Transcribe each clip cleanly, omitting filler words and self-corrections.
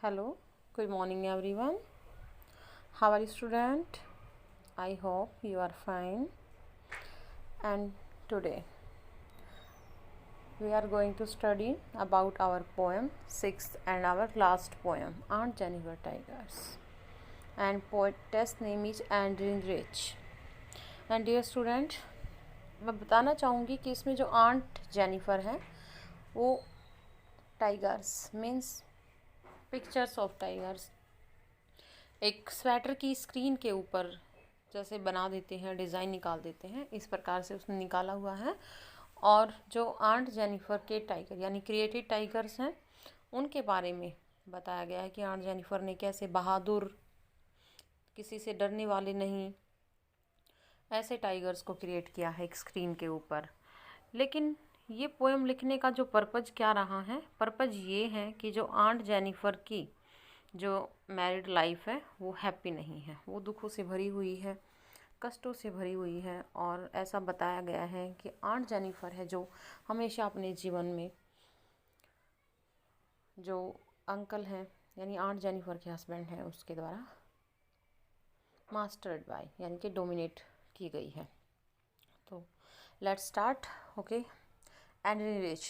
Hello, good morning everyone. How are you student? I hope you are fine. And today we are going to study about our poem 6th and our last poem Aunt Jennifer Tigers. And poetess name is Andrine Rich. And dear student, मैं बताना चाहूँगी कि इसमें जो aunt Jennifer है वो tigers means pictures of tigers एक sweater की स्क्रीन के ऊपर जैसे बना देते हैं, डिज़ाइन निकाल देते हैं, इस प्रकार से उसने निकाला हुआ है। और जो आंट जेनिफर के टाइगर यानी क्रिएटेड टाइगर्स हैं उनके बारे में बताया गया है कि आंट जेनिफर ने कैसे बहादुर, किसी से डरने वाले नहीं, ऐसे टाइगर्स को क्रिएट किया है एक स्क्रीन के ऊपर। लेकिन ये पोएम लिखने का जो पर्पज़ क्या रहा है, पर्पज़ ये है कि जो आंट जेनिफर की जो मैरिड लाइफ है वो हैप्पी नहीं है, वो दुखों से भरी हुई है, कष्टों से भरी हुई है। और ऐसा बताया गया है कि आंट जेनिफर है जो हमेशा अपने जीवन में जो अंकल हैं यानी आंट जेनिफर के हस्बैंड हैं उसके द्वारा मास्टर्ड बाय यानी कि डोमिनेट की गई है। तो लेट्स स्टार्ट। ओके। एंड्री Rich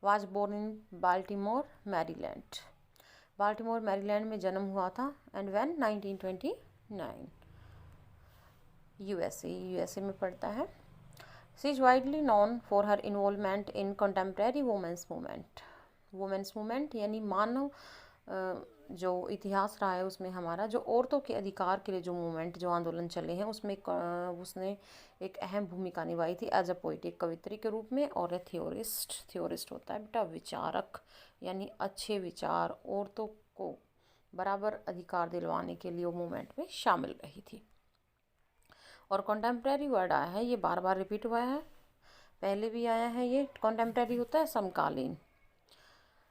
was born in Baltimore Maryland. Baltimore Maryland में जन्म हुआ था। एंड व्हेन 1929 यूएसए में पढ़ता है। She is widely known for her involvement in contemporary women's movement यानी मानव जो इतिहास रहा है उसमें हमारा जो औरतों के अधिकार के लिए जो मूवमेंट, जो आंदोलन चले हैं उसमें उसने एक अहम भूमिका निभाई थी एज अ पोइट, एक कवित्री के रूप में। और थियोरिस्ट होता है बेटा विचारक, यानी अच्छे विचार, औरतों को बराबर अधिकार दिलवाने के लिए वो मूवमेंट में शामिल रही थी। और कॉन्टेम्प्रेरी वर्ड आया है, ये बार बार रिपीट हुआ है, पहले भी आया है। ये कॉन्टेम्प्रेरी होता है समकालीन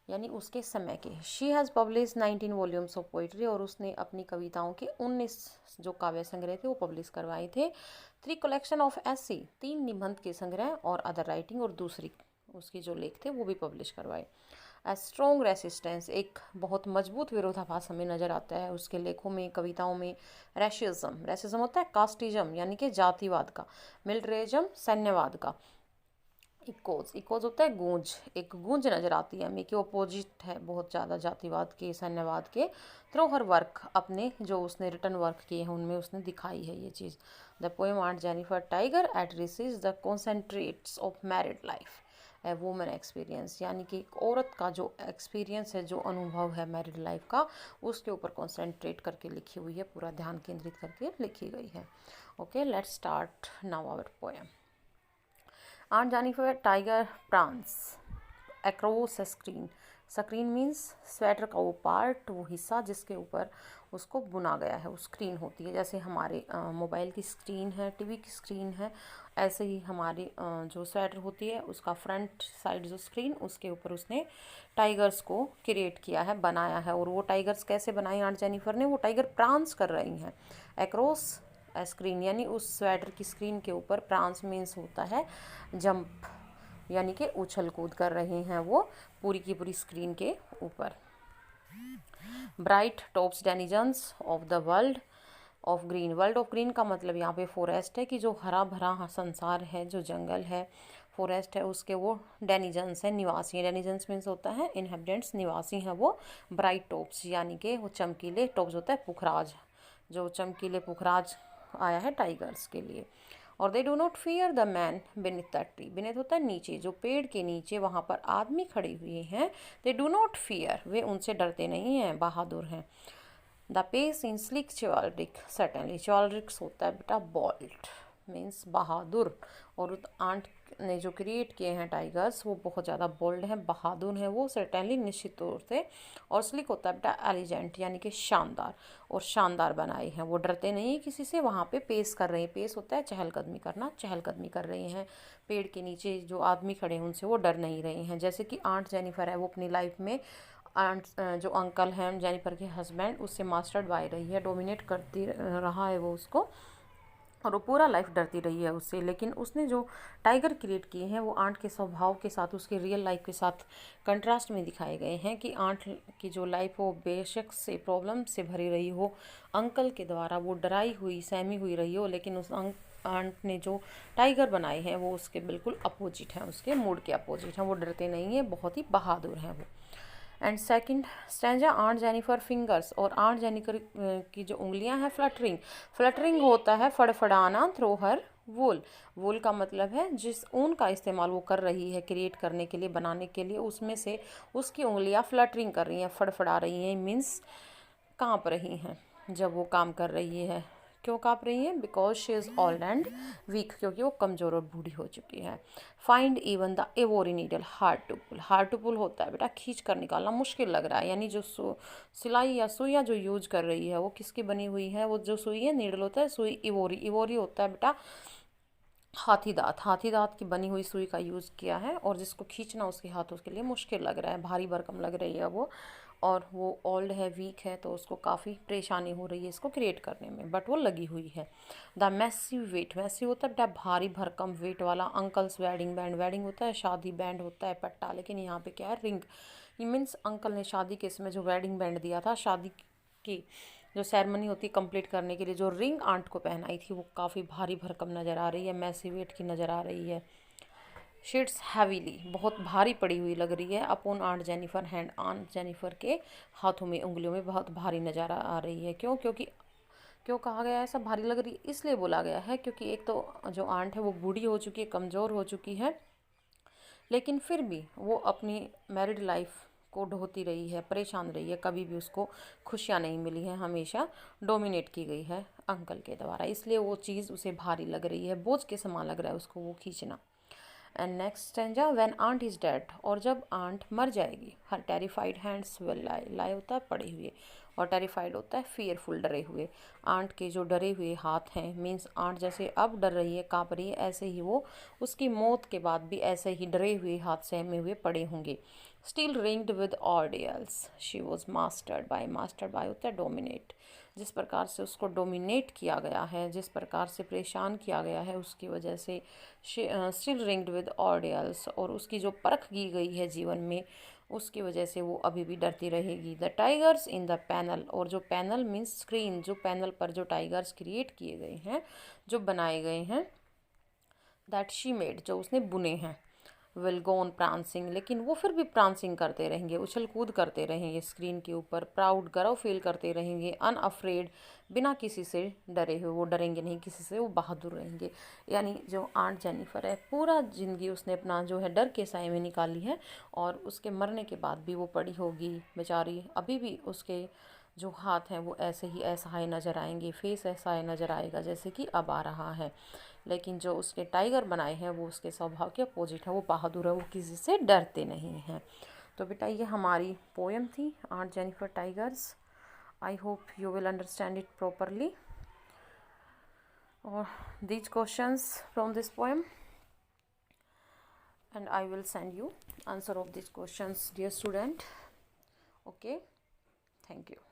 यानी उसके समय के। She has publish 19 volumes of poetry, और उसने अपनी कविताओं के 19 जो काव्य संग्रह थे वो पब्लिश करवाए थे। 3 कलेक्शन ऑफ ऐसी 3 निबंध के संग्रह और अदर राइटिंग, और दूसरी उसके जो लेख थे वो भी पब्लिश करवाए। ए स्ट्रॉन्ग रेसिस्टेंस, एक बहुत मजबूत विरोधाभास हमें नज़र आता है उसके लेखों में, कविताओं में। रेसिज्म होता है कास्टिज्म यानी कि जातिवाद का, मिलिट्रिज्म सैन्यवाद का। इकोज होता है गूंज, एक गूंज नज़र आती है हमें कि अपोजिट है बहुत ज़्यादा जातिवाद के, सैन्यवाद के। थ्रू हर वर्क, अपने जो उसने रिटर्न वर्क किए हैं उनमें उसने दिखाई है ये चीज़। The poem Aunt Jennifer tiger addresses the concentrates of married life a women experience, यानी कि एक औरत का जो एक्सपीरियंस है, जो अनुभव है मैरिड लाइफ का, उसके ऊपर कॉन्सेंट्रेट करके लिखी हुई है, पूरा ध्यान केंद्रित करके लिखी गई है। Okay, let's start now our poem. Aunt Jennifer Tiger prance across a screen. Screen means sweater का वो पार्ट, वो हिस्सा जिसके ऊपर उसको बुना गया है, वो स्क्रीन होती है। जैसे हमारे मोबाइल की स्क्रीन है, टीवी की स्क्रीन है, ऐसे ही हमारी जो स्वेटर होती है उसका फ्रंट साइड जो स्क्रीन, उसके ऊपर उसने टाइगर्स को क्रिएट किया है, बनाया है। और वो टाइगर्स कैसे बनाए आंट जेनिफर ने? वो टाइगर प्रांस कर रही हैं अक्रॉस स्क्रीन, यानी उस स्वेटर की स्क्रीन के ऊपर। प्रांस मीन्स होता है जंप, यानी कि उछल कूद कर रही हैं वो पूरी की पूरी स्क्रीन के ऊपर। Bright tops denizens of the world of green का मतलब यहाँ पे फॉरेस्ट है कि जो हरा भरा संसार है, जो जंगल है, फॉरेस्ट है, उसके वो डेनिजन्स है, निवासी है। डेनिजन्स मीन्स होता है इनहेबिटेंट्स, निवासी हैं वो। ब्राइट टॉप्स यानी कि वो चमकीले, टॉप्स होता है पुखराज, जो चमकीले पुखराज आया है टाइगर्स के लिए। और दे do not fear the man beneath the tree, beneath होता है नीचे, जो पेड़ के नीचे वहाँ पर आदमी खड़े हुए हैं। दे डू नॉट फियर, वे उनसे डरते नहीं हैं, बहादुर हैं। The pace in sleek chivalric, certainly chivalric होता है बेटा बोल्ड मीन्स बहादुर। और आंट ने जो क्रिएट किए हैं टाइगर्स वो बहुत ज़्यादा बोल्ड हैं, बहादुर हैं वो, सर्टेनली निश्चित तौर से। और स्लिक होता है बेटा एलिजेंट यानी कि शानदार, और शानदार बनाए हैं वो, डरते नहीं किसी से। वहाँ पे पेस कर रहे हैं, पेस होता है चहलकदमी करना, चहलकदमी कर रहे हैं। पेड़ के नीचे जो आदमी खड़े हैं उनसे वो डर नहीं रहे हैं। जैसे कि आंट जेनिफर है, वो अपनी लाइफ में आंट जो अंकल हैं जेनिफर के हस्बैंड, उससे मास्टर्ड बाय रही है, डोमिनेट करती रहा है वो उसको। और वो पूरा लाइफ डरती रही है उससे। लेकिन उसने जो टाइगर क्रिएट किए हैं वो आंट के स्वभाव के साथ, उसके रियल लाइफ के साथ कंट्रास्ट में दिखाए गए हैं कि आंट की जो लाइफ हो बेशक से प्रॉब्लम से भरी रही हो, अंकल के द्वारा वो डराई हुई सहमी हुई रही हो, लेकिन उस आंट ने जो टाइगर बनाए हैं वो उसके बिल्कुल अपोजिट हैं, उसके मूड के अपोजिट हैं। वो डरते नहीं हैं, बहुत ही बहादुर हैं वो। And second stanza, aunt Jennifer fingers, और आंट जेनिफर की जो उंगलियां हैं फ्लटरिंग। फ्लटरिंग होता है फड़फड़ाना, थ्रो हर वूल। वूल का मतलब है जिस ऊन का इस्तेमाल वो कर रही है क्रिएट करने के लिए, बनाने के लिए, उसमें से उसकी उंगलियां फ्लटरिंग कर रही हैं, फड़फड़ा रही हैं, मीन्स काँप रही हैं जब वो काम कर रही है। क्यों काँप रही है? Because she is old and weak, क्योंकि वो कमज़ोर और बूढ़ी हो चुकी है। Find even the ivory needle hard to pull. Hard to pull होता है बेटा खींच कर निकालना मुश्किल लग रहा है, यानी जो सिलाई या सुइयाँ जो यूज कर रही है वो किसकी बनी हुई है? वो जो सुई है नीडल होता है, सुई इवोरी। इवोरी होता है बेटा हाथी दांत। हाथी दांत की बनी हुई सुई का यूज़ किया है, और जिसको खींचना उसके हाथों के लिए मुश्किल लग रहा है, भारी भरकम लग रही है वो, और वो ओल्ड है, वीक है, तो उसको काफ़ी परेशानी हो रही है इसको क्रिएट करने में, बट वो लगी हुई है। द मैसिव वेट, मैसिव होता है बेटा भारी भरकम वेट वाला। अंकल्स वेडिंग बैंड, वेडिंग होता है शादी, बैंड होता है पट्टा, लेकिन यहाँ पे क्या है रिंग। ये मीन्स अंकल ने शादी के समय जो वेडिंग बैंड दिया था, शादी की जो सेरेमनी होती है कंप्लीट करने के लिए, जो रिंग आंट को पहनाई थी वो काफ़ी भारी भरकम नज़र आ रही है, मैसिव वेट की नज़र आ रही है। शीट्स हैवीली, बहुत भारी पड़ी हुई लग रही है। Upon aunt Jennifer hand, aunt Jennifer के हाथों में, उंगलियों में बहुत भारी नज़र आ रही है। क्यों? क्योंकि क्यों कहा गया है ऐसा भारी लग रही है? इसलिए बोला गया है क्योंकि एक तो जो आंट है वो बूढ़ी हो चुकी है, कमज़ोर हो चुकी है, लेकिन फिर भी वो अपनी मैरिड लाइफ को ढोती रही है, परेशान रही है, कभी भी उसको खुशियाँ नहीं मिली हैं, हमेशा डोमिनेट की गई है अंकल के द्वारा, इसलिए वो चीज़ उसे भारी लग रही है, बोझ के समान लग रहा है उसको वो खींचना। And next stanza, when aunt is dead, और जब आंट मर जाएगी, her terrified hands will lie. Lie होता है पड़े हुए, और टेरिफाइड होता है फियरफुल, डरे हुए। आंट के जो डरे हुए हाथ हैं, मीन्स आंट जैसे अब डर रही है, काँप रही है, ऐसे ही वो उसकी मौत के बाद भी ऐसे ही डरे हुए हाथ सहमे हुए पड़े होंगे। Still ringed with ordeals, she was mastered by होता है डोमिनेट। जिस प्रकार से उसको डोमिनेट किया गया है, जिस प्रकार से परेशान किया गया है, उसकी वजह से स्टिल रिंग्ड विद ऑर्डियल्स, और उसकी जो परख की गई है जीवन में, उसकी वजह से वो अभी भी डरती रहेगी। The tigers in the panel, और जो पैनल मीन्स स्क्रीन, जो पैनल पर जो टाइगर्स क्रिएट किए गए हैं, जो बनाए गए हैं, दैट शी मेड, जो उसने बुने हैं, विल गो ऑन प्रांसिंग, लेकिन वो फिर भी प्रांसिंग करते रहेंगे, उछल कूद करते रहेंगे स्क्रीन के ऊपर, प्राउड गर्व फील करते रहेंगे, अनअफ्रेड, बिना किसी से डरे हुए, वो डरेंगे नहीं किसी से, वो बहादुर रहेंगे। यानी जो आंट जेनिफर है पूरा ज़िंदगी उसने अपना जो है डर के साए में निकाली है, और उसके मरने के बाद भी वो पड़ी होगी बेचारी, अभी भी उसके जो हाथ हैं वो ऐसे ही असहाय नज़र आएंगे, फेस असहाय नज़र आएगा जैसे कि अब आ रहा है। लेकिन जो उसके टाइगर बनाए हैं वो उसके स्वभाव के अपोजिट है, वो बहादुर है, वो किसी से डरते नहीं हैं। तो बेटा ये हमारी पोएम थी aunt Jennifer tigers. I hope you will understand it properly, और these questions from this poem, and I will send you answer of these questions, dear student. Okay, thank you.